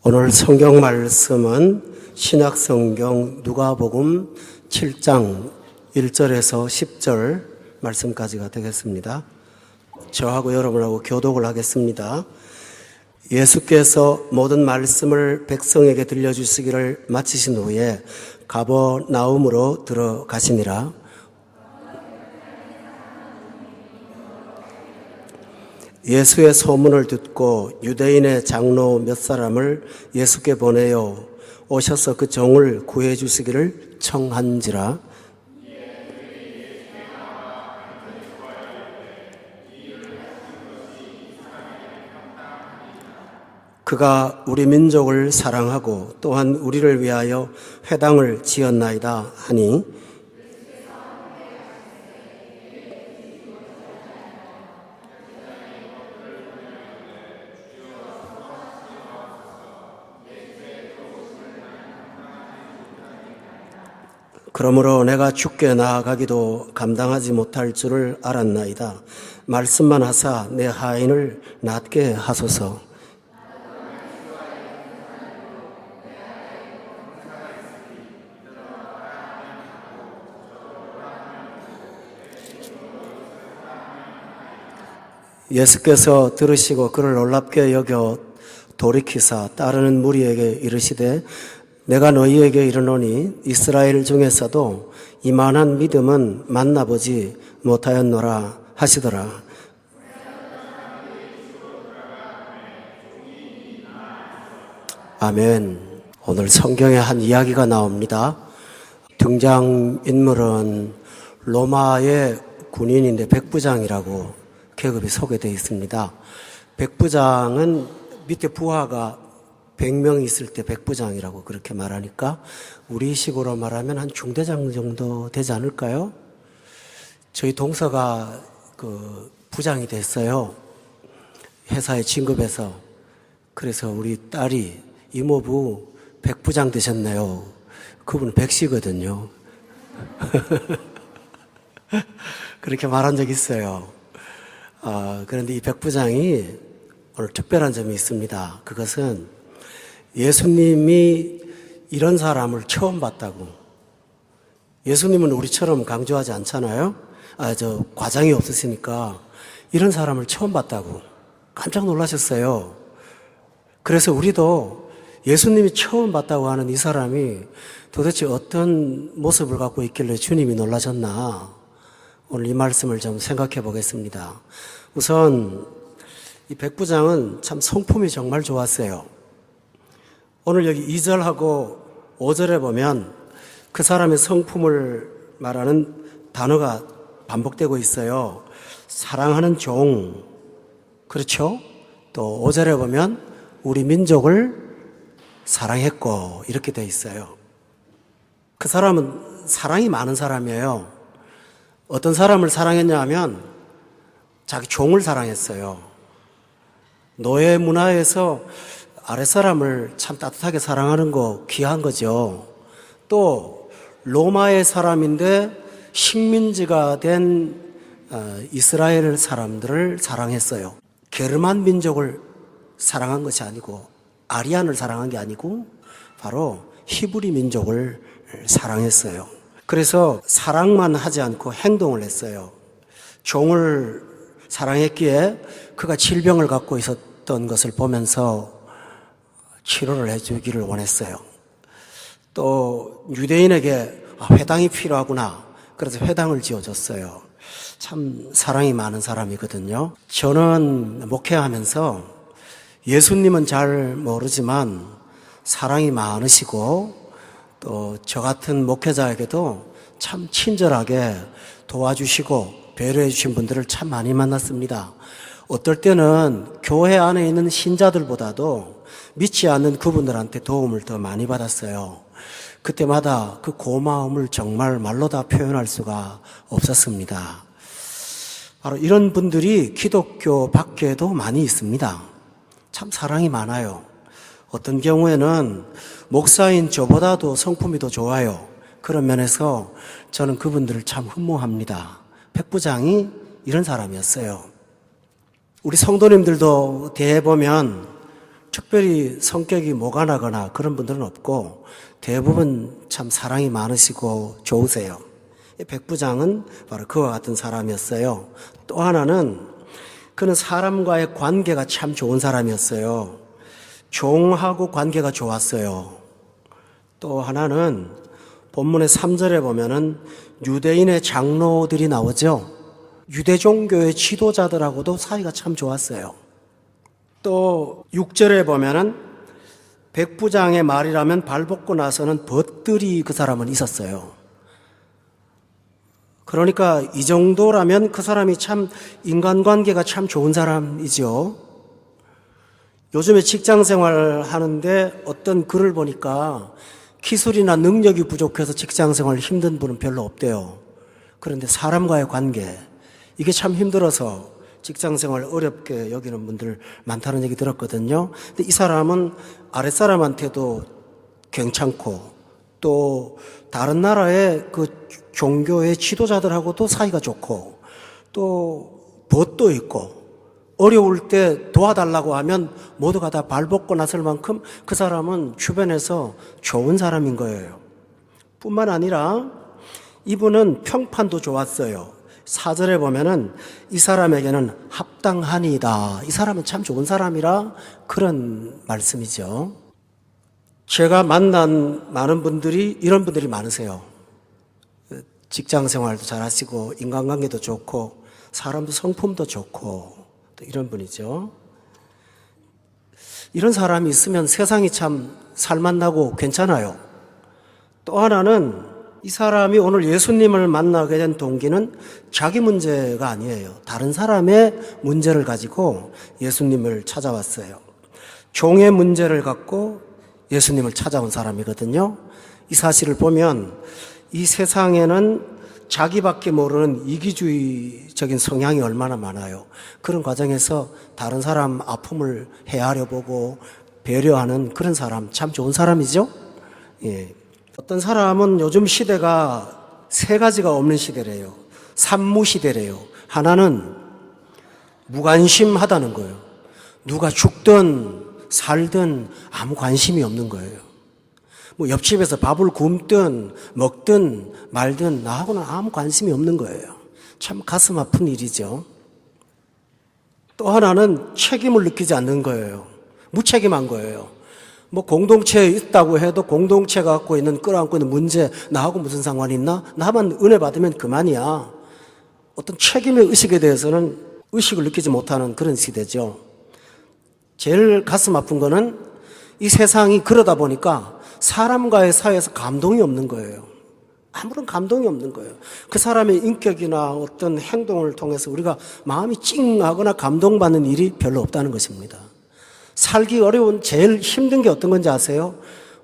오늘 성경 말씀은 신약성경 누가복음 7장 1절에서 10절 말씀까지가 되겠습니다. 저하고 여러분하고 교독을 하겠습니다. 예수께서 모든 말씀을 백성에게 들려주시기를 마치신 후에 가버나움으로 들어가시니라. 예수의 소문을 듣고 유대인의 장로 몇 사람을 예수께 보내어 오셔서 그 종을 구해 주시기를 청한지라. 그가 우리 민족을 사랑하고 또한 우리를 위하여 회당을 지었나이다 하니 그러므로 내가 주께 나아가기도 감당하지 못할 줄을 알았나이다. 말씀만 하사 내 하인을 낫게 하소서. 예수께서 들으시고 그를 놀랍게 여겨 돌이키사 따르는 무리에게 이르시되 내가 너희에게 이르노니 이스라엘 중에서도 이만한 믿음은 만나보지 못하였노라 하시더라. 아멘. 오늘 성경에 한 이야기가 나옵니다. 등장인물은 로마의 군인인데 백부장이라고 계급이 소개되어 있습니다. 백부장은 밑에 부하가 100명 있을 때 백부장이라고 그렇게 말하니까 우리식으로 말하면 한 중대장 정도 되지 않을까요? 저희 동서가 부장이 됐어요. 회사에 진급해서. 그래서 우리 딸이 이모부 백부장 되셨네요. 그분은 백씨거든요. 그렇게 말한 적이 있어요. 그런데 이 백부장이 오늘 특별한 점이 있습니다. 그것은 예수님이 이런 사람을 처음 봤다고. 예수님은 우리처럼 강조하지 않잖아요. 과장이 없으시니까 이런 사람을 처음 봤다고 깜짝 놀라셨어요. 그래서 우리도 예수님이 처음 봤다고 하는 이 사람이 도대체 어떤 모습을 갖고 있길래 주님이 놀라셨나. 오늘 이 말씀을 좀 생각해 보겠습니다. 우선 이 백부장은 참 성품이 정말 좋았어요. 오늘 여기 2절하고 5절에 보면 그 사람의 성품을 말하는 단어가 반복되고 있어요. 사랑하는 종, 그렇죠? 또 5절에 보면 우리 민족을 사랑했고 이렇게 돼 있어요. 그 사람은 사랑이 많은 사람이에요. 어떤 사람을 사랑했냐 하면 자기 종을 사랑했어요. 노예 문화에서 아랫사람을 참 따뜻하게 사랑하는 거 귀한 거죠. 또 로마의 사람인데 식민지가 된 이스라엘 사람들을 사랑했어요. 게르만 민족을 사랑한 것이 아니고 아리안을 사랑한 게 아니고 바로 히브리 민족을 사랑했어요. 그래서 사랑만 하지 않고 행동을 했어요. 종을 사랑했기에 그가 질병을 갖고 있었던 것을 보면서 치료를 해주기를 원했어요. 또 유대인에게 회당이 필요하구나. 그래서 회당을 지어줬어요. 참 사랑이 많은 사람이거든요. 저는 목회하면서 예수님은 잘 모르지만 사랑이 많으시고 또 저 같은 목회자에게도 참 친절하게 도와주시고 배려해 주신 분들을 참 많이 만났습니다. 어떨 때는 교회 안에 있는 신자들보다도 믿지 않는 그분들한테 도움을 더 많이 받았어요. 그때마다 그 고마움을 정말 말로 다 표현할 수가 없었습니다. 바로 이런 분들이 기독교 밖에도 많이 있습니다. 참 사랑이 많아요. 어떤 경우에는 목사인 저보다도 성품이 더 좋아요. 그런 면에서 저는 그분들을 참 흠모합니다. 백부장이 이런 사람이었어요. 우리 성도님들도 대해 보면 특별히 성격이 모가나거나 그런 분들은 없고 대부분 참 사랑이 많으시고 좋으세요. 백부장은 바로 그와 같은 사람이었어요. 또 하나는 그는 사람과의 관계가 참 좋은 사람이었어요. 종하고 관계가 좋았어요. 또 하나는 본문의 3절에 보면은 유대인의 장로들이 나오죠. 유대 종교의 지도자들하고도 사이가 참 좋았어요. 또 6절에 보면은 백부장의 말이라면 발벗고 나서는 벗들이 그 사람은 있었어요. 그러니까 이 정도라면 그 사람이 참 인간관계가 참 좋은 사람이죠. 요즘에 직장생활 하는데 어떤 글을 보니까 기술이나 능력이 부족해서 직장생활 힘든 분은 별로 없대요. 그런데 사람과의 관계, 이게 참 힘들어서 직장생활 어렵게 여기는 분들 많다는 얘기 들었거든요. 근데 이 사람은 아랫사람한테도 괜찮고 또 다른 나라의 그 종교의 지도자들하고도 사이가 좋고 또 벗도 있고 어려울 때 도와달라고 하면 모두가 다 발벗고 나설 만큼 그 사람은 주변에서 좋은 사람인 거예요. 뿐만 아니라 이분은 평판도 좋았어요. 4절에 보면은 이 사람에게는 합당하니이다. 이 사람은 참 좋은 사람이라 그런 말씀이죠. 제가 만난 많은 분들이 이런 분들이 많으세요. 직장 생활도 잘하시고 인간관계도 좋고 사람도 성품도 좋고 또 이런 분이죠. 이런 사람이 있으면 세상이 참 살맛나고 괜찮아요. 또 하나는 이 사람이 오늘 예수님을 만나게 된 동기는 자기 문제가 아니에요. 다른 사람의 문제를 가지고 예수님을 찾아왔어요. 종의 문제를 갖고 예수님을 찾아온 사람이거든요. 이 사실을 보면 이 세상에는 자기밖에 모르는 이기주의적인 성향이 얼마나 많아요. 그런 과정에서 다른 사람 아픔을 헤아려 보고 배려하는 그런 사람, 참 좋은 사람이죠. 예. 어떤 사람은 요즘 시대가 세 가지가 없는 시대래요. 산무 시대래요. 하나는 무관심하다는 거예요. 누가 죽든 살든 아무 관심이 없는 거예요. 뭐 옆집에서 밥을 굶든 먹든 말든 나하고는 아무 관심이 없는 거예요. 참 가슴 아픈 일이죠. 또 하나는 책임을 느끼지 않는 거예요. 무책임한 거예요. 뭐 공동체에 있다고 해도 공동체가 갖고 있는 끌어안고 있는 문제 나하고 무슨 상관이 있나? 나만 은혜 받으면 그만이야. 어떤 책임의 의식에 대해서는 의식을 느끼지 못하는 그런 시대죠. 제일 가슴 아픈 거는 이 세상이 그러다 보니까 사람과의 사이에서 감동이 없는 거예요. 아무런 감동이 없는 거예요. 그 사람의 인격이나 어떤 행동을 통해서 우리가 마음이 찡하거나 감동받는 일이 별로 없다는 것입니다. 살기 어려운 제일 힘든 게 어떤 건지 아세요?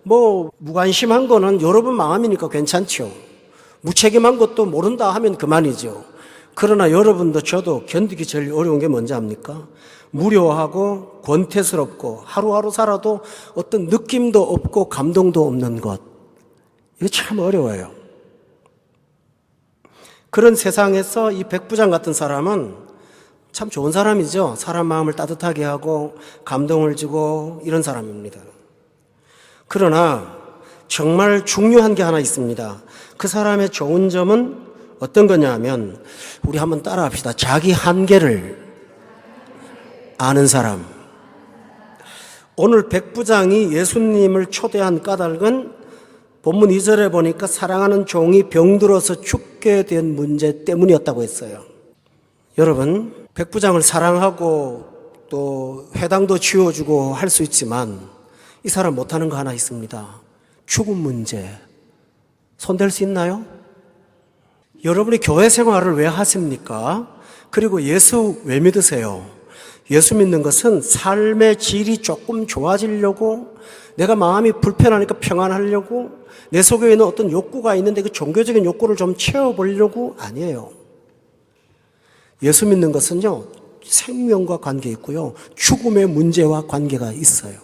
뭐 무관심한 거는 여러분 마음이니까 괜찮죠. 무책임한 것도 모른다 하면 그만이죠. 그러나 여러분도 저도 견디기 제일 어려운 게 뭔지 압니까? 무료하고 권태스럽고 하루하루 살아도 어떤 느낌도 없고 감동도 없는 것. 이거 참 어려워요. 그런 세상에서 이 백부장 같은 사람은 참 좋은 사람이죠. 사람 마음을 따뜻하게 하고 감동을 주고 이런 사람입니다. 그러나 정말 중요한 게 하나 있습니다. 그 사람의 좋은 점은 어떤 거냐 하면 우리 한번 따라합시다. 자기 한계를 아는 사람. 오늘 백부장이 예수님을 초대한 까닭은 본문 2절에 보니까 사랑하는 종이 병들어서 죽게 된 문제 때문이었다고 했어요. 여러분, 백부장을 사랑하고 또 회당도 지어주고 할 수 있지만 이 사람 못하는 거 하나 있습니다. 죽음 문제. 손댈 수 있나요? 여러분이 교회 생활을 왜 하십니까? 그리고 예수 왜 믿으세요? 예수 믿는 것은 삶의 질이 조금 좋아지려고, 내가 마음이 불편하니까 평안하려고, 내 속에 있는 어떤 욕구가 있는데 그 종교적인 욕구를 좀 채워보려고 아니에요. 예수 믿는 것은요, 생명과 관계 있고요, 죽음의 문제와 관계가 있어요.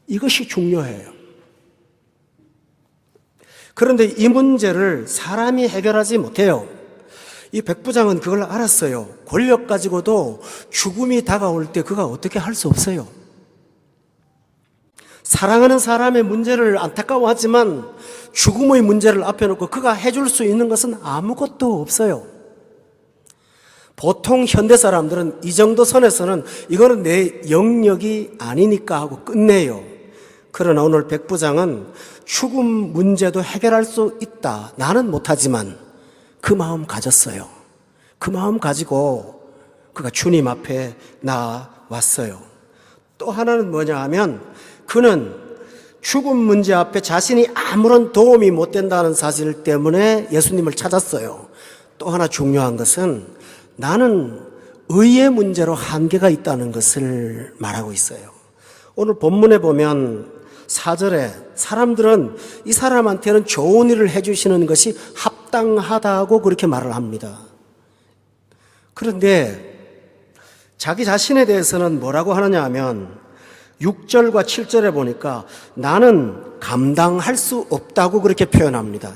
이것이 중요해요. 그런데 이 문제를 사람이 해결하지 못해요. 이 백부장은 그걸 알았어요. 권력 가지고도 죽음이 다가올 때 그가 어떻게 할 수 없어요. 사랑하는 사람의 문제를 안타까워하지만 죽음의 문제를 앞에 놓고 그가 해줄 수 있는 것은 아무것도 없어요. 보통 현대 사람들은 이 정도 선에서는 이거는 내 영역이 아니니까 하고 끝내요. 그러나 오늘 백부장은 죽음 문제도 해결할 수 있다. 나는 못하지만 그 마음 가졌어요. 그 마음 가지고 그가 주님 앞에 나왔어요. 또 하나는 뭐냐 하면 그는 죽음 문제 앞에 자신이 아무런 도움이 못 된다는 사실 때문에 예수님을 찾았어요. 또 하나 중요한 것은 나는 의의 문제로 한계가 있다는 것을 말하고 있어요. 오늘 본문에 보면 4절에 사람들은 이 사람한테는 좋은 일을 해주시는 것이 합당하다고 그렇게 말을 합니다. 그런데 자기 자신에 대해서는 뭐라고 하느냐 하면 6절과 7절에 보니까 나는 감당할 수 없다고 그렇게 표현합니다.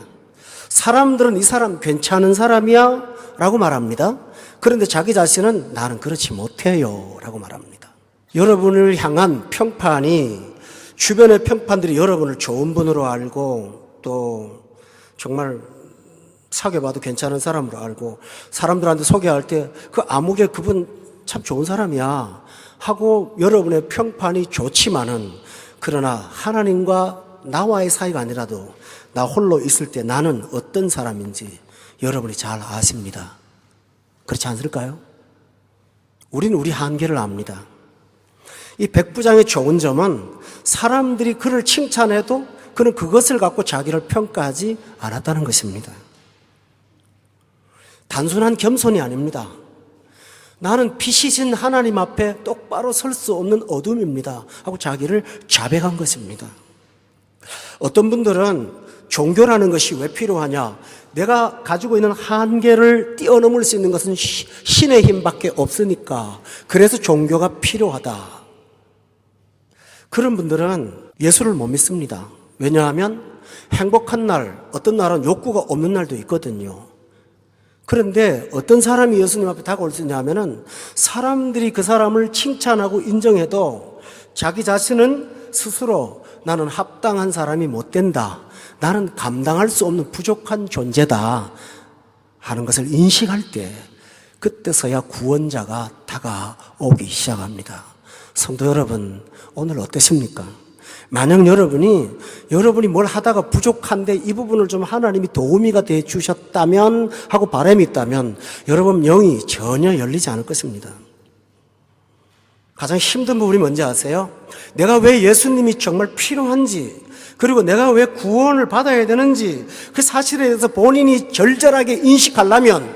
사람들은 이 사람 괜찮은 사람이야? 라고 말합니다. 그런데 자기 자신은 나는 그렇지 못해요 라고 말합니다. 여러분을 향한 평판이 주변의 평판들이 여러분을 좋은 분으로 알고 또 정말 사귀어봐도 괜찮은 사람으로 알고 사람들한테 소개할 때 그 아무개 그분 참 좋은 사람이야 하고 여러분의 평판이 좋지만은 그러나 하나님과 나와의 사이가 아니라도 나 홀로 있을 때 나는 어떤 사람인지 여러분이 잘 아십니다. 그렇지 않을까요? 우리는 우리 한계를 압니다. 이 백부장의 좋은 점은 사람들이 그를 칭찬해도 그는 그것을 갖고 자기를 평가하지 않았다는 것입니다. 단순한 겸손이 아닙니다. 나는 피시신 하나님 앞에 똑바로 설 수 없는 어둠입니다 하고 자기를 자백한 것입니다. 어떤 분들은 종교라는 것이 왜 필요하냐? 내가 가지고 있는 한계를 뛰어넘을 수 있는 것은 신의 힘밖에 없으니까 그래서 종교가 필요하다. 그런 분들은 예수를 못 믿습니다. 왜냐하면 행복한 날, 어떤 날은 욕구가 없는 날도 있거든요. 그런데 어떤 사람이 예수님 앞에 다가올 수 있냐면은 사람들이 그 사람을 칭찬하고 인정해도 자기 자신은 스스로 나는 합당한 사람이 못 된다. 나는 감당할 수 없는 부족한 존재다 하는 것을 인식할 때 그때서야 구원자가 다가오기 시작합니다. 성도 여러분, 오늘 어떠십니까? 만약 여러분이 뭘 하다가 부족한데 이 부분을 좀 하나님이 도우미가 돼 주셨다면 하고 바람이 있다면 여러분 영이 전혀 열리지 않을 것입니다. 가장 힘든 부분이 뭔지 아세요? 내가 왜 예수님이 정말 필요한지 그리고 내가 왜 구원을 받아야 되는지 그 사실에 대해서 본인이 절절하게 인식하려면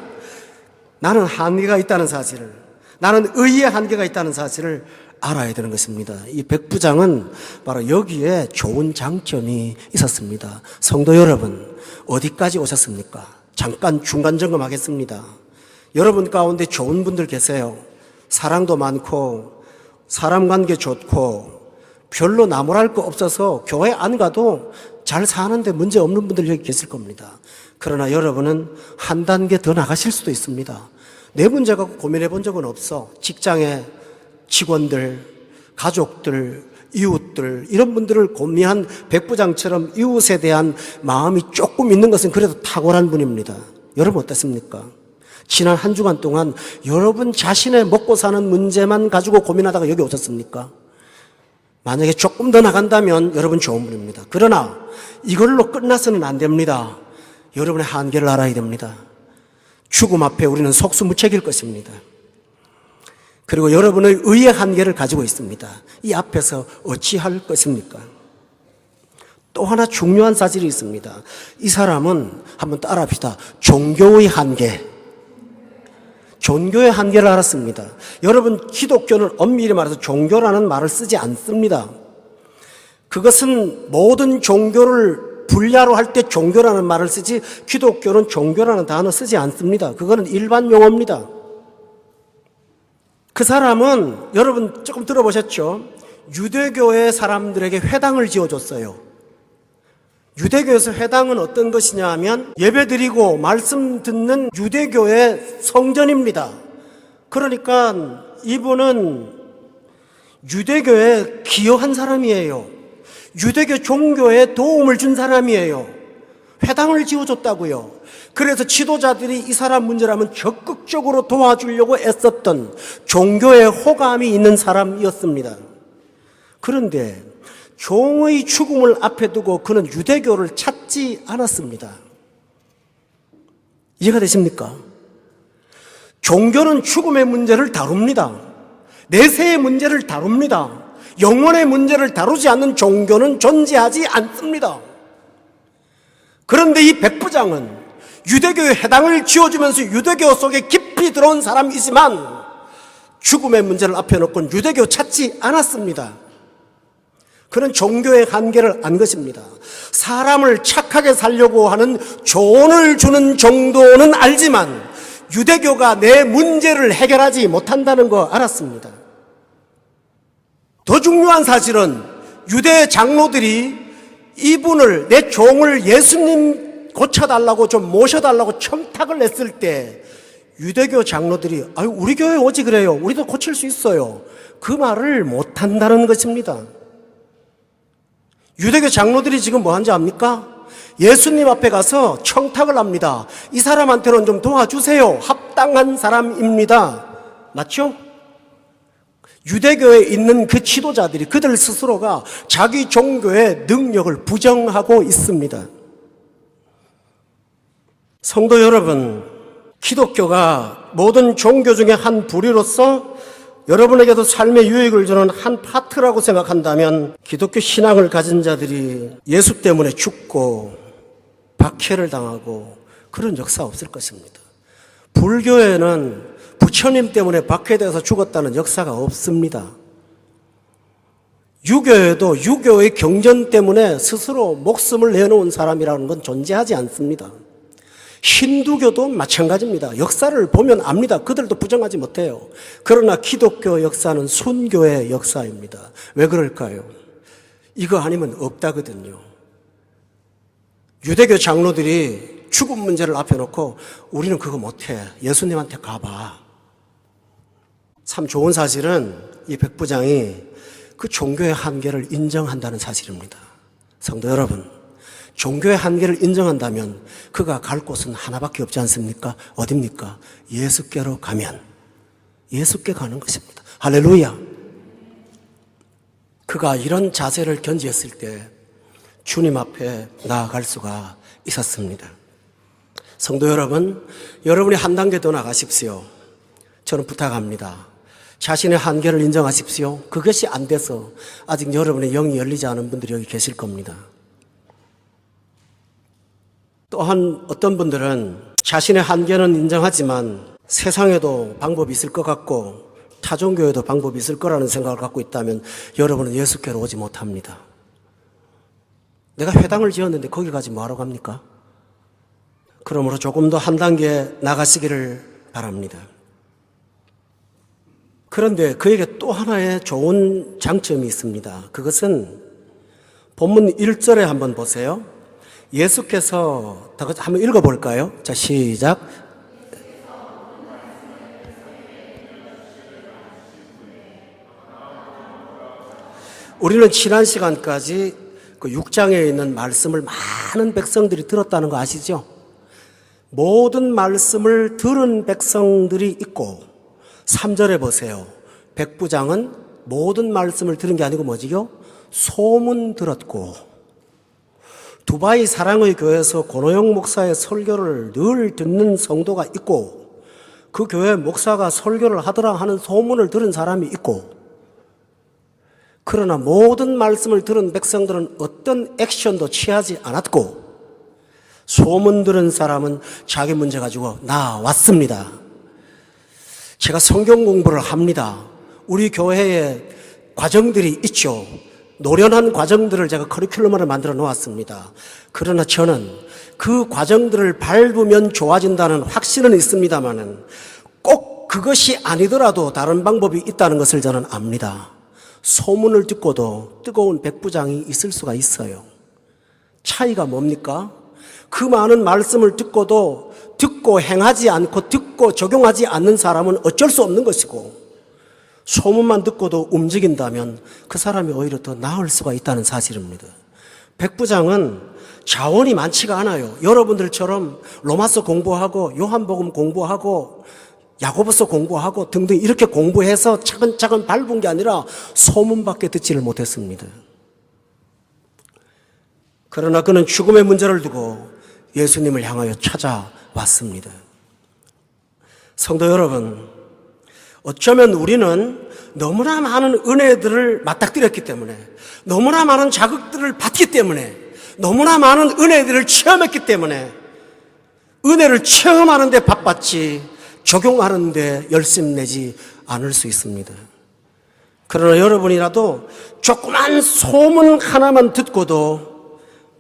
나는 한계가 있다는 사실을, 나는 의의 한계가 있다는 사실을 알아야 되는 것입니다. 이 백부장은 바로 여기에 좋은 장점이 있었습니다. 성도 여러분, 어디까지 오셨습니까? 잠깐 중간 점검하겠습니다. 여러분 가운데 좋은 분들 계세요. 사랑도 많고 사람 관계 좋고 별로 나무랄 거 없어서 교회 안 가도 잘 사는데 문제 없는 분들 여기 계실 겁니다. 그러나 여러분은 한 단계 더 나가실 수도 있습니다. 내 문제 갖고 고민해 본 적은 없어. 직장에 직원들, 가족들, 이웃들 이런 분들을 고민한 백부장처럼 이웃에 대한 마음이 조금 있는 것은 그래도 탁월한 분입니다. 여러분 어떻습니까? 지난 한 주간 동안 여러분 자신의 먹고 사는 문제만 가지고 고민하다가 여기 오셨습니까? 만약에 조금 더 나간다면 여러분 좋은 분입니다. 그러나 이걸로 끝나서는 안 됩니다. 여러분의 한계를 알아야 됩니다. 죽음 앞에 우리는 속수무책일 것입니다. 그리고 여러분의 의의 한계를 가지고 있습니다. 이 앞에서 어찌할 것입니까? 또 하나 중요한 사실이 있습니다. 이 사람은 한번 따라합시다. 종교의 한계. 종교의 한계를 알았습니다. 여러분, 기독교는 엄밀히 말해서 종교라는 말을 쓰지 않습니다. 그것은 모든 종교를 분야로 할 때 종교라는 말을 쓰지 기독교는 종교라는 단어 쓰지 않습니다. 그거는 일반 용어입니다. 그 사람은 여러분 조금 들어보셨죠? 유대교의 사람들에게 회당을 지어줬어요. 유대교에서 회당은 어떤 것이냐 하면 예배드리고 말씀 듣는 유대교의 성전입니다. 그러니까 이분은 유대교에 기여한 사람이에요. 유대교 종교에 도움을 준 사람이에요. 회당을 지어줬다고요. 그래서 지도자들이 이 사람 문제라면 적극적으로 도와주려고 애썼던 종교에 호감이 있는 사람이었습니다. 그런데 종의 죽음을 앞에 두고 그는 유대교를 찾지 않았습니다. 이해가 되십니까? 종교는 죽음의 문제를 다룹니다. 내세의 문제를 다룹니다. 영혼의 문제를 다루지 않는 종교는 존재하지 않습니다. 그런데 이 백부장은 유대교의 회당을 지어주면서 유대교 속에 깊이 들어온 사람이지만 죽음의 문제를 앞에 놓고 유대교 찾지 않았습니다. 그는 종교의 한계를 안 것입니다. 사람을 착하게 살려고 하는 조언을 주는 정도는 알지만 유대교가 내 문제를 해결하지 못한다는 거 알았습니다. 더 중요한 사실은 유대 장로들이 이분을, 내 종을 예수님 고쳐달라고 좀 모셔달라고 청탁을 냈을 때 유대교 장로들이 아유 우리 교회 오지 그래요. 우리도 고칠 수 있어요. 그 말을 못한다는 것입니다. 유대교 장로들이 지금 뭐 한지 압니까? 예수님 앞에 가서 청탁을 합니다. 이 사람한테는 좀 도와주세요. 합당한 사람입니다. 맞죠? 유대교에 있는 그 지도자들이 그들 스스로가 자기 종교의 능력을 부정하고 있습니다. 성도 여러분, 기독교가 모든 종교 중에 한 부류로서 여러분에게도 삶의 유익을 주는 한 파트라고 생각한다면 기독교 신앙을 가진 자들이 예수 때문에 죽고 박해를 당하고 그런 역사 없을 것입니다. 불교에는 부처님 때문에 박해돼서 죽었다는 역사가 없습니다. 유교에도 유교의 경전 때문에 스스로 목숨을 내놓은 사람이라는 건 존재하지 않습니다. 힌두교도 마찬가지입니다. 역사를 보면 압니다. 그들도 부정하지 못해요. 그러나 기독교 역사는 순교의 역사입니다. 왜 그럴까요? 이거 아니면 없다거든요. 유대교 장로들이 죽음 문제를 앞에 놓고 우리는 그거 못해. 예수님한테 가봐. 참 좋은 사실은 이 백부장이 그 종교의 한계를 인정한다는 사실입니다. 성도 여러분, 종교의 한계를 인정한다면 그가 갈 곳은 하나밖에 없지 않습니까? 어딥니까? 예수께로 가면 예수께 가는 것입니다. 할렐루야. 그가 이런 자세를 견지했을 때 주님 앞에 나아갈 수가 있었습니다. 성도 여러분, 여러분이 한 단계 더 나가십시오. 저는 부탁합니다. 자신의 한계를 인정하십시오. 그것이 안 돼서 아직 여러분의 영이 열리지 않은 분들이 여기 계실 겁니다. 또한 어떤 분들은 자신의 한계는 인정하지만 세상에도 방법이 있을 것 같고 타종교에도 방법이 있을 거라는 생각을 갖고 있다면 여러분은 예수께로 오지 못합니다. 내가 회당을 지었는데 거기 가지 뭐하러 갑니까? 그러므로 조금 더 한 단계 나가시기를 바랍니다. 그런데 그에게 또 하나의 좋은 장점이 있습니다. 그것은 본문 1절에 한번 보세요. 예수께서 한번 읽어볼까요? 자, 시작. 우리는 지난 시간까지 그 6장에 있는 말씀을 많은 백성들이 들었다는 거 아시죠? 모든 말씀을 들은 백성들이 있고 3절에 보세요. 백부장은 모든 말씀을 들은 게 아니고 뭐지요? 소문 들었고 두바이 사랑의 교회에서 권호영 목사의 설교를 늘 듣는 성도가 있고 그 교회 목사가 설교를 하더라 하는 소문을 들은 사람이 있고 그러나 모든 말씀을 들은 백성들은 어떤 액션도 취하지 않았고 소문 들은 사람은 자기 문제 가지고 나왔습니다. 제가 성경 공부를 합니다. 우리 교회에 과정들이 있죠. 노련한 과정들을 제가 커리큘럼으로 만들어 놓았습니다. 그러나 저는 그 과정들을 밟으면 좋아진다는 확신은 있습니다만은 꼭 그것이 아니더라도 다른 방법이 있다는 것을 저는 압니다. 소문을 듣고도 뜨거운 백부장이 있을 수가 있어요. 차이가 뭡니까? 그 많은 말씀을 듣고도 듣고 행하지 않고 듣고 적용하지 않는 사람은 어쩔 수 없는 것이고 소문만 듣고도 움직인다면 그 사람이 오히려 더 나을 수가 있다는 사실입니다. 백부장은 자원이 많지가 않아요. 여러분들처럼 로마서 공부하고 요한복음 공부하고 야고보서 공부하고 등등 이렇게 공부해서 차근차근 밟은 게 아니라 소문밖에 듣지를 못했습니다. 그러나 그는 죽음의 문제를 두고 예수님을 향하여 찾아왔습니다. 성도 여러분, 어쩌면 우리는 너무나 많은 은혜들을 맞닥뜨렸기 때문에, 너무나 많은 자극들을 받기 때문에, 너무나 많은 은혜들을 체험했기 때문에 은혜를 체험하는 데 바빴지 적용하는 데 열심 내지 않을 수 있습니다. 그러나 여러분이라도 조그만 소문 하나만 듣고도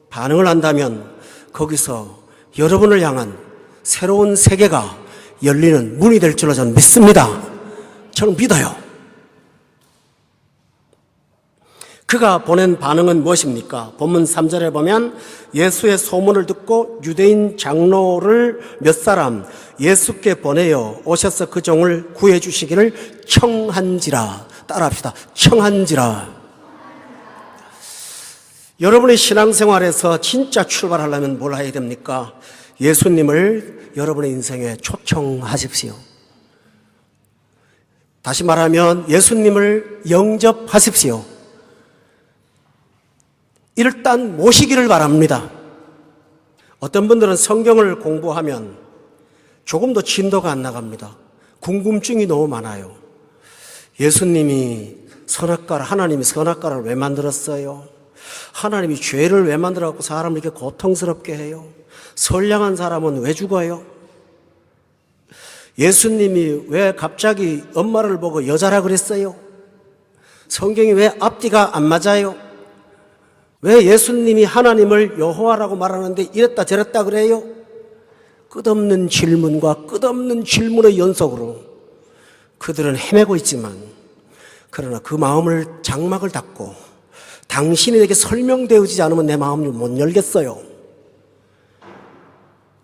반응을 한다면 거기서 여러분을 향한 새로운 세계가 열리는 문이 될 줄로 저는 믿습니다. 저는 믿어요. 그가 보낸 반응은 무엇입니까? 본문 3절에 보면 예수의 소문을 듣고 유대인 장로를 몇 사람 예수께 보내어 오셔서 그 종을 구해 주시기를 청한지라. 따라합시다. 청한지라. 여러분의 신앙생활에서 진짜 출발하려면 뭘 해야 됩니까? 예수님을 여러분의 인생에 초청하십시오. 다시 말하면 예수님을 영접하십시오. 일단 모시기를 바랍니다. 어떤 분들은 성경을 공부하면 조금도 진도가 안 나갑니다. 궁금증이 너무 많아요. 예수님이 선악과를, 하나님이 선악과를 왜 만들었어요? 하나님이 죄를 왜 만들어갖고 사람을 이렇게 고통스럽게 해요? 선량한 사람은 왜 죽어요? 예수님이 왜 갑자기 엄마를 보고 여자라 그랬어요? 성경이 왜 앞뒤가 안 맞아요? 왜 예수님이 하나님을 여호와라고 말하는데 이랬다 저랬다 그래요? 끝없는 질문과 끝없는 질문의 연속으로 그들은 헤매고 있지만, 그러나 그 마음을 장막을 닫고 당신이 내게 설명되어지지 않으면 내 마음을 못 열겠어요.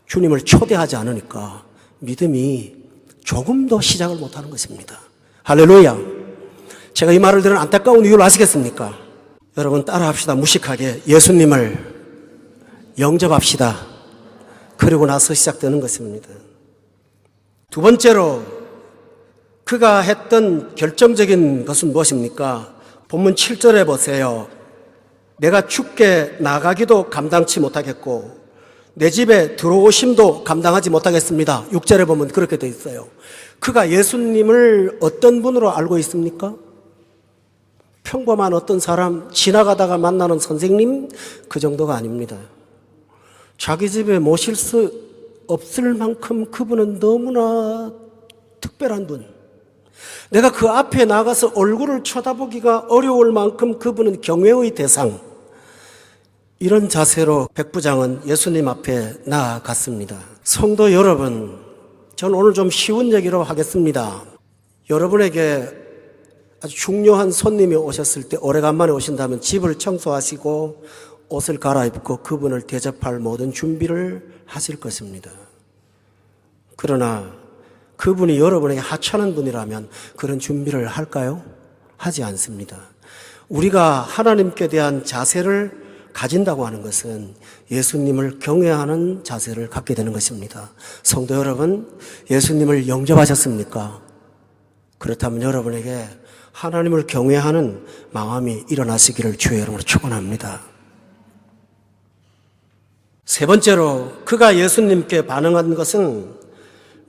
주님을 초대하지 않으니까 믿음이 조금도 시작을 못하는 것입니다. 할렐루야. 제가 이 말을 들은 안타까운 이유를 아시겠습니까? 여러분 따라합시다. 무식하게 예수님을 영접합시다. 그리고 나서 시작되는 것입니다. 두 번째로 그가 했던 결정적인 것은 무엇입니까? 본문 7절에 보세요. 내가 죽게 나가기도 감당치 못하겠고 내 집에 들어오심도 감당하지 못하겠습니다. 6절에 보면 그렇게 되어 있어요. 그가 예수님을 어떤 분으로 알고 있습니까? 평범한 어떤 사람, 지나가다가 만나는 선생님, 그 정도가 아닙니다. 자기 집에 모실 수 없을 만큼 그분은 너무나 특별한 분. 내가 그 앞에 나가서 얼굴을 쳐다보기가 어려울 만큼 그분은 경외의 대상. 이런 자세로 백부장은 예수님 앞에 나아갔습니다. 성도 여러분, 저는 오늘 좀 쉬운 얘기로 하겠습니다. 여러분에게 아주 중요한 손님이 오셨을 때, 오래간만에 오신다면 집을 청소하시고 옷을 갈아입고 그분을 대접할 모든 준비를 하실 것입니다. 그러나 그분이 여러분에게 하찮은 분이라면 그런 준비를 할까요? 하지 않습니다. 우리가 하나님께 대한 자세를 가진다고 하는 것은 예수님을 경외하는 자세를 갖게 되는 것입니다. 성도 여러분, 예수님을 영접하셨습니까? 그렇다면 여러분에게 하나님을 경외하는 마음이 일어나시기를 주의 이름으로 축원합니다. 세 번째로 그가 예수님께 반응한 것은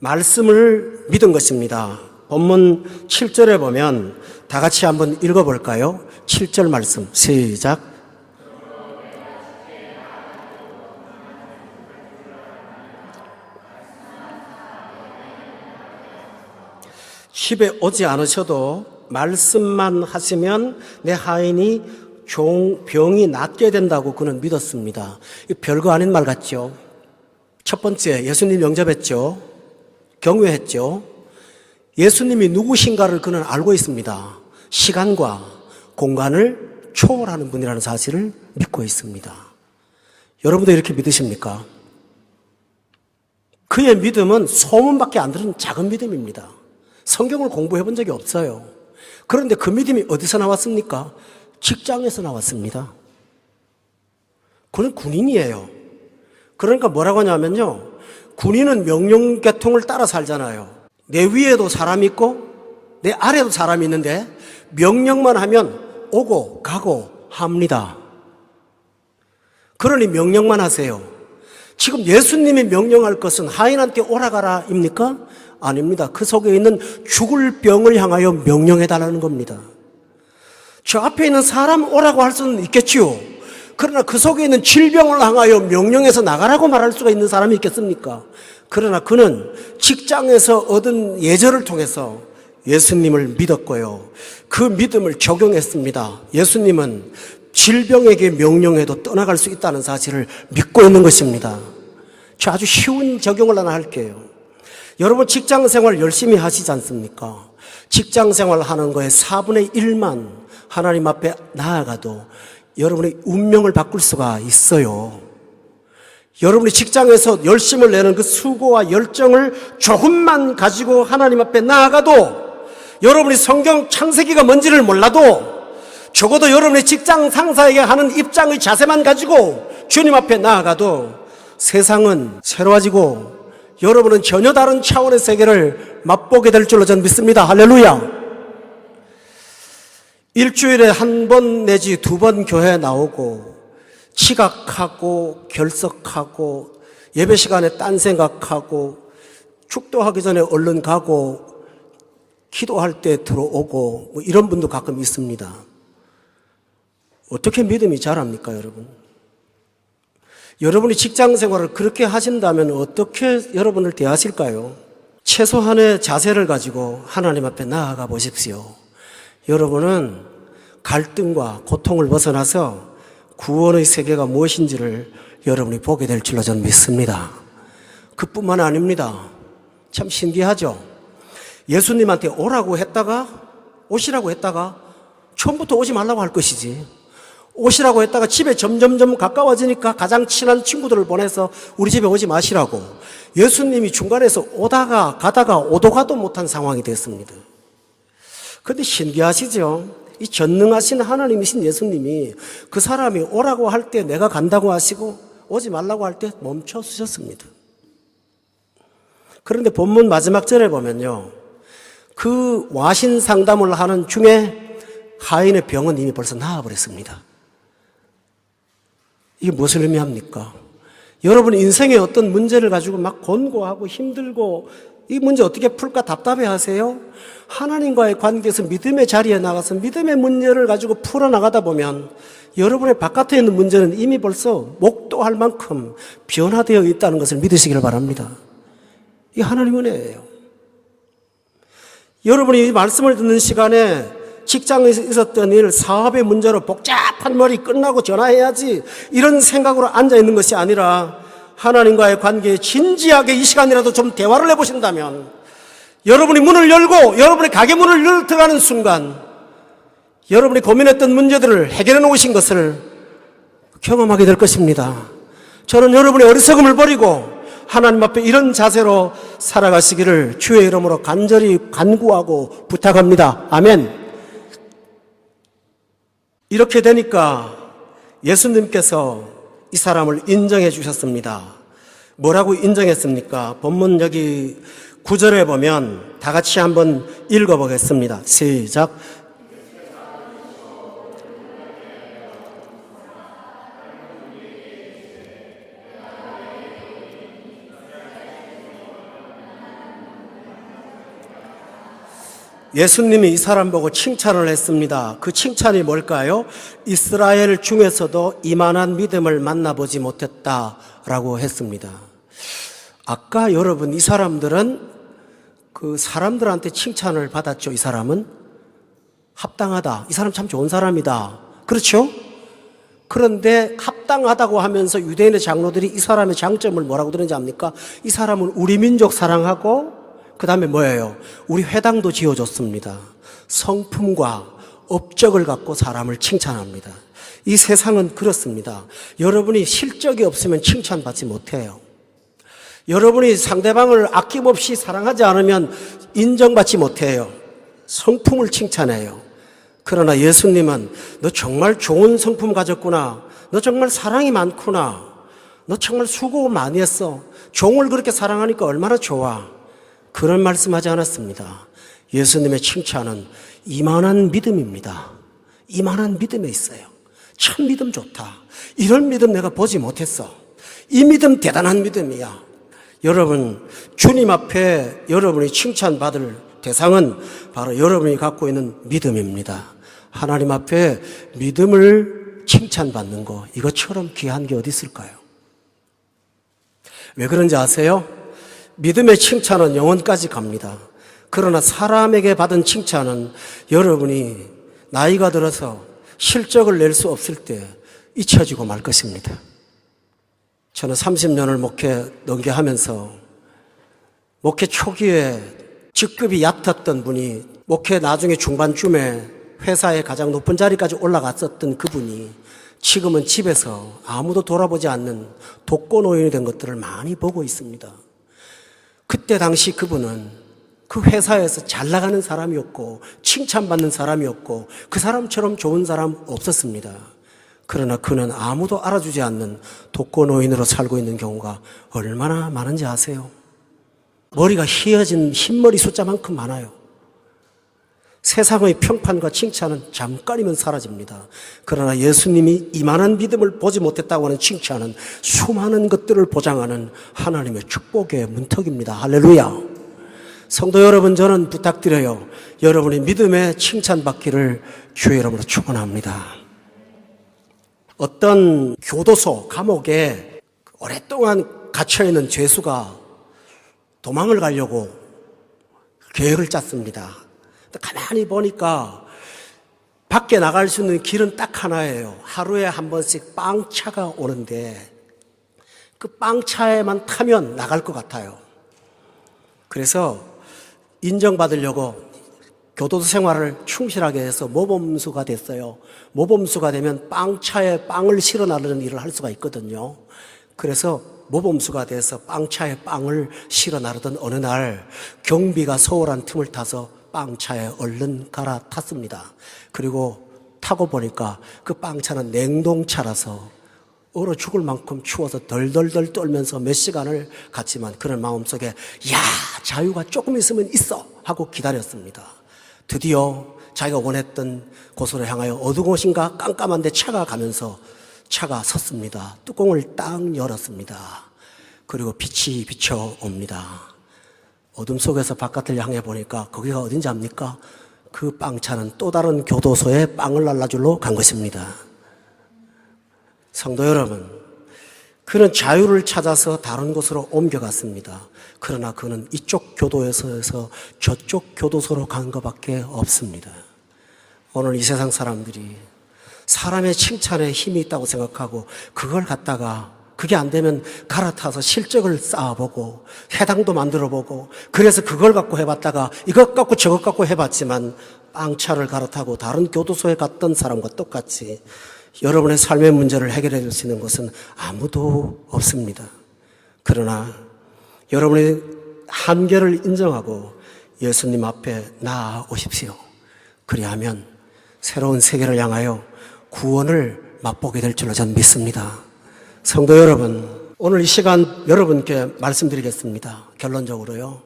말씀을 믿은 것입니다. 본문 7절에 보면 다 같이 한번 읽어볼까요? 7절 말씀 시작. 집에 오지 않으셔도 말씀만 하시면 내 하인이 병이 낫게 된다고 그는 믿었습니다. 별거 아닌 말 같죠? 첫 번째, 예수님 영접했죠. 경외했죠. 예수님이 누구신가를 그는 알고 있습니다. 시간과 공간을 초월하는 분이라는 사실을 믿고 있습니다. 여러분도 이렇게 믿으십니까? 그의 믿음은 소문밖에 안 들은 작은 믿음입니다. 성경을 공부해 본 적이 없어요. 그런데 그 믿음이 어디서 나왔습니까? 직장에서 나왔습니다. 그는 군인이에요. 그러니까 뭐라고 하냐면요, 군인은 명령 계통을 따라 살잖아요. 내 위에도 사람이 있고 내 아래도 사람이 있는데 명령만 하면 오고 가고 합니다. 그러니 명령만 하세요. 지금 예수님이 명령할 것은 하인한테 오라 가라입니까? 아닙니다. 그 속에 있는 죽을 병을 향하여 명령해달라는 겁니다. 저 앞에 있는 사람 오라고 할 수는 있겠지요. 그러나 그 속에 있는 질병을 향하여 명령해서 나가라고 말할 수가 있는 사람이 있겠습니까? 그러나 그는 직장에서 얻은 예절을 통해서 예수님을 믿었고요, 그 믿음을 적용했습니다. 예수님은 질병에게 명령해도 떠나갈 수 있다는 사실을 믿고 있는 것입니다. 저 아주 쉬운 적용을 하나 할게요. 여러분 직장생활 열심히 하시지 않습니까? 직장생활 하는 거에 4분의 1만 하나님 앞에 나아가도 여러분의 운명을 바꿀 수가 있어요. 여러분이 직장에서 열심을 내는 그 수고와 열정을 조금만 가지고 하나님 앞에 나아가도, 여러분이 성경 창세기가 뭔지를 몰라도 적어도 여러분의 직장 상사에게 하는 입장의 자세만 가지고 주님 앞에 나아가도 세상은 새로워지고 여러분은 전혀 다른 차원의 세계를 맛보게 될 줄로 저는 믿습니다. 할렐루야. 일주일에 한 번 내지 2번 교회에 나오고 지각하고 결석하고 예배 시간에 딴 생각하고 축도하기 전에 얼른 가고 기도할 때 들어오고 뭐 이런 분도 가끔 있습니다. 어떻게 믿음이 자랍니까, 여러분? 여러분이 직장 생활을 그렇게 하신다면 어떻게 여러분을 대하실까요? 최소한의 자세를 가지고 하나님 앞에 나아가 보십시오. 여러분은 갈등과 고통을 벗어나서 구원의 세계가 무엇인지를 여러분이 보게 될 줄로 저는 믿습니다. 그뿐만 아닙니다. 참 신기하죠? 예수님한테 오라고 했다가, 오시라고 했다가 처음부터 오지 말라고 할 것이지, 오시라고 했다가 집에 점점점 가까워지니까 가장 친한 친구들을 보내서 우리 집에 오지 마시라고, 예수님이 중간에서 오다가 가다가 오도 가도 못한 상황이 됐습니다. 그런데 신기하시죠? 이 전능하신 하나님이신 예수님이 그 사람이 오라고 할 때 내가 간다고 하시고 오지 말라고 할 때 멈춰 서셨습니다. 그런데 본문 마지막 절에 보면요, 그 와신 상담을 하는 중에 하인의 병은 이미 벌써 나아버렸습니다. 이게 무엇을 의미합니까? 여러분 인생의 어떤 문제를 가지고 막 곤고하고 힘들고 이 문제 어떻게 풀까 답답해 하세요? 하나님과의 관계에서 믿음의 자리에 나가서 믿음의 문제를 가지고 풀어나가다 보면 여러분의 바깥에 있는 문제는 이미 벌써 목도할 만큼 변화되어 있다는 것을 믿으시길 바랍니다. 이게 하나님 은혜예요. 여러분이 이 말씀을 듣는 시간에 직장에서 있었던 일, 사업의 문제로 복잡한 머리 끝나고 전화해야지 이런 생각으로 앉아있는 것이 아니라 하나님과의 관계에 진지하게 이 시간이라도 좀 대화를 해보신다면 여러분이 문을 열고 여러분의 가게 문을 열어 들어가는 순간 여러분이 고민했던 문제들을 해결해 놓으신 것을 경험하게 될 것입니다. 저는 여러분의 어리석음을 버리고 하나님 앞에 이런 자세로 살아가시기를 주의 이름으로 간절히 간구하고 부탁합니다. 아멘. 이렇게 되니까 예수님께서 이 사람을 인정해 주셨습니다. 뭐라고 인정했습니까? 본문 여기 9절에 보면 다 같이 한번 읽어보겠습니다. 시작. 예수님이 이 사람 보고 칭찬을 했습니다. 그 칭찬이 뭘까요? 이스라엘 중에서도 이만한 믿음을 만나보지 못했다라고 했습니다. 아까 여러분 이 사람들은 그 사람들한테 칭찬을 받았죠. 이 사람은 합당하다. 이 사람 참 좋은 사람이다. 그렇죠? 그런데 합당하다고 하면서 유대인의 장로들이 이 사람의 장점을 뭐라고 들었는지 압니까? 이 사람은 우리 민족 사랑하고 그 다음에 뭐예요? 우리 회당도 지어줬습니다. 성품과 업적을 갖고 사람을 칭찬합니다. 이 세상은 그렇습니다. 여러분이 실적이 없으면 칭찬받지 못해요. 여러분이 상대방을 아낌없이 사랑하지 않으면 인정받지 못해요. 성품을 칭찬해요. 그러나 예수님은 너 정말 좋은 성품 가졌구나. 너 정말 사랑이 많구나. 너 정말 수고 많이 했어. 종을 그렇게 사랑하니까 얼마나 좋아. 그런 말씀하지 않았습니다. 예수님의 칭찬은 이만한 믿음입니다. 이만한 믿음에 있어요. 참 믿음 좋다. 이런 믿음 내가 보지 못했어. 이 믿음 대단한 믿음이야. 여러분, 주님 앞에 여러분이 칭찬받을 대상은 바로 여러분이 갖고 있는 믿음입니다. 하나님 앞에 믿음을 칭찬받는 거, 이것처럼 귀한 게 어디 있을까요? 왜 그런지 아세요? 믿음의 칭찬은 영원까지 갑니다. 그러나 사람에게 받은 칭찬은 여러분이 나이가 들어서 실적을 낼 수 없을 때 잊혀지고 말 것입니다. 저는 30년을 목회 넘게하면서 목회 초기에 직급이 얕았던 분이 목회 나중에 중반쯤에 회사의 가장 높은 자리까지 올라갔었던 그분이 지금은 집에서 아무도 돌아보지 않는 독거노인이 된 것들을 많이 보고 있습니다. 그때 당시 그분은 그 회사에서 잘 나가는 사람이었고 칭찬받는 사람이었고 그 사람처럼 좋은 사람 없었습니다. 그러나 그는 아무도 알아주지 않는 독거노인으로 살고 있는 경우가 얼마나 많은지 아세요? 머리가 휘어진 흰머리 숫자만큼 많아요. 세상의 평판과 칭찬은 잠깐이면 사라집니다. 그러나 예수님이 이만한 믿음을 보지 못했다고 하는 칭찬은 수많은 것들을 보장하는 하나님의 축복의 문턱입니다. 할렐루야. 성도 여러분, 저는 부탁드려요. 여러분이 믿음에 칭찬받기를 주의 이름으로 축원합니다. 어떤 교도소, 감옥에 오랫동안 갇혀있는 죄수가 도망을 가려고 계획을 짰습니다. 가만히 보니까 밖에 나갈 수 있는 길은 딱 하나예요. 하루에 한 번씩 빵차가 오는데 그 빵차에만 타면 나갈 것 같아요. 그래서 인정받으려고 교도소 생활을 충실하게 해서 모범수가 됐어요. 모범수가 되면 빵차에 빵을 실어 나르는 일을 할 수가 있거든요. 그래서 모범수가 돼서 빵차에 빵을 실어 나르던 어느 날 경비가 소홀한 틈을 타서 빵차에 얼른 갈아탔습니다. 그리고 타고 보니까 그 빵차는 냉동차라서 얼어 죽을 만큼 추워서 덜덜덜 떨면서 몇 시간을 갔지만 그런 마음속에 야, 자유가 조금 있으면 있어 하고 기다렸습니다. 드디어 자기가 원했던 곳으로 향하여 어두운 곳인가 깜깜한데 차가 가면서 차가 섰습니다. 뚜껑을 딱 열었습니다. 그리고 빛이 비춰옵니다. 어둠 속에서 바깥을 향해 보니까 거기가 어딘지 압니까? 그 빵차는 또 다른 교도소에 빵을 날라주러 간 것입니다. 성도 여러분, 그는 자유를 찾아서 다른 곳으로 옮겨갔습니다. 그러나 그는 이쪽 교도소에서 저쪽 교도소로 간 것밖에 없습니다. 오늘 이 세상 사람들이 사람의 칭찬에 힘이 있다고 생각하고 그걸 갖다가 그게 안 되면 갈아타서 실적을 쌓아보고 해당도 만들어보고 그래서 그걸 갖고 해봤다가 이것 갖고 저것 갖고 해봤지만 빵차를 갈아타고 다른 교도소에 갔던 사람과 똑같이 여러분의 삶의 문제를 해결해 줄 수 있는 것은 아무도 없습니다. 그러나 여러분의 한계를 인정하고 예수님 앞에 나아오십시오. 그리하면 새로운 세계를 향하여 구원을 맛보게 될 줄로 저는 믿습니다. 성도 여러분, 오늘 이 시간 여러분께 말씀드리겠습니다. 결론적으로요.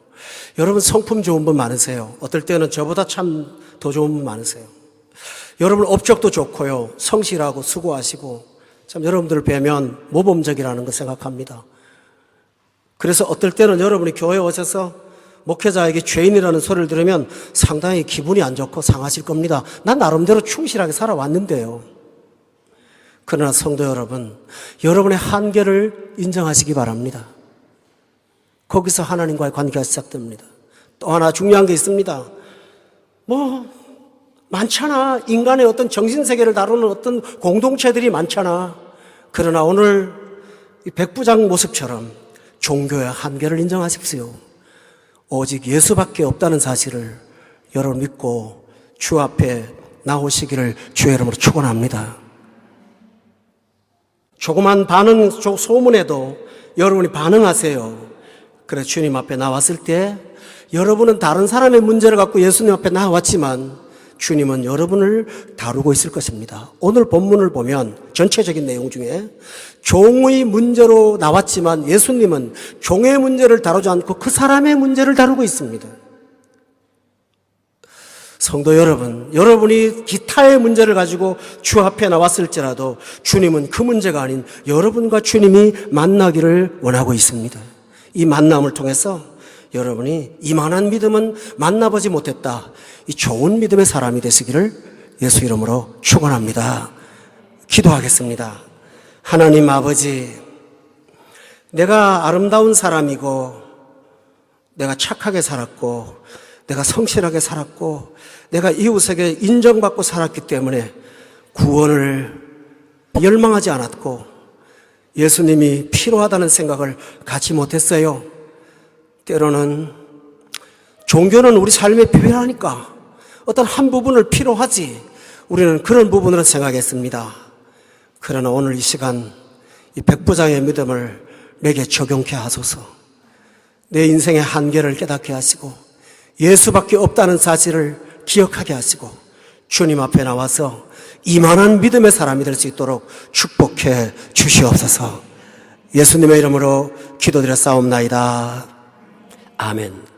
여러분 성품 좋은 분 많으세요. 어떨 때는 저보다 참 더 좋은 분 많으세요. 여러분 업적도 좋고요. 성실하고 수고하시고 참 여러분들을 뵈면 모범적이라는 거 생각합니다. 그래서 어떨 때는 여러분이 교회에 오셔서 목회자에게 죄인이라는 소리를 들으면 상당히 기분이 안 좋고 상하실 겁니다. 난 나름대로 충실하게 살아왔는데요. 그러나 성도 여러분, 여러분의 한계를 인정하시기 바랍니다. 거기서 하나님과의 관계가 시작됩니다. 또 하나 중요한 게 있습니다. 많잖아. 인간의 어떤 정신세계를 다루는 어떤 공동체들이 많잖아. 그러나 오늘 이 백부장 모습처럼 종교의 한계를 인정하십시오. 오직 예수밖에 없다는 사실을 여러분 믿고 주 앞에 나오시기를 주의 이름으로 축원합니다. 조그만 반응, 소문에도 여러분이 반응하세요. 그래 주님 앞에 나왔을 때 여러분은 다른 사람의 문제를 갖고 예수님 앞에 나왔지만 주님은 여러분을 다루고 있을 것입니다. 오늘 본문을 보면 전체적인 내용 중에 종의 문제로 나왔지만 예수님은 종의 문제를 다루지 않고 그 사람의 문제를 다루고 있습니다. 성도 여러분, 여러분이 기타의 문제를 가지고 주 앞에 나왔을지라도 주님은 그 문제가 아닌 여러분과 주님이 만나기를 원하고 있습니다. 이 만남을 통해서 여러분이 이만한 믿음은 만나보지 못했다. 이 좋은 믿음의 사람이 되시기를 예수 이름으로 축원합니다. 기도하겠습니다. 하나님 아버지, 내가 아름다운 사람이고 내가 착하게 살았고 내가 성실하게 살았고 내가 이웃에게 인정받고 살았기 때문에 구원을 열망하지 않았고 예수님이 필요하다는 생각을 갖지 못했어요. 때로는 종교는 우리 삶에 필요하니까 어떤 한 부분을 필요하지 우리는 그런 부분으로 생각했습니다. 그러나 오늘 이 시간 이 백부장의 믿음을 내게 적용케 하소서. 내 인생의 한계를 깨닫게 하시고 예수밖에 없다는 사실을 기억하게 하시고 주님 앞에 나와서 이만한 믿음의 사람이 될 수 있도록 축복해 주시옵소서. 예수님의 이름으로 기도드려 싸움나이다. 아멘.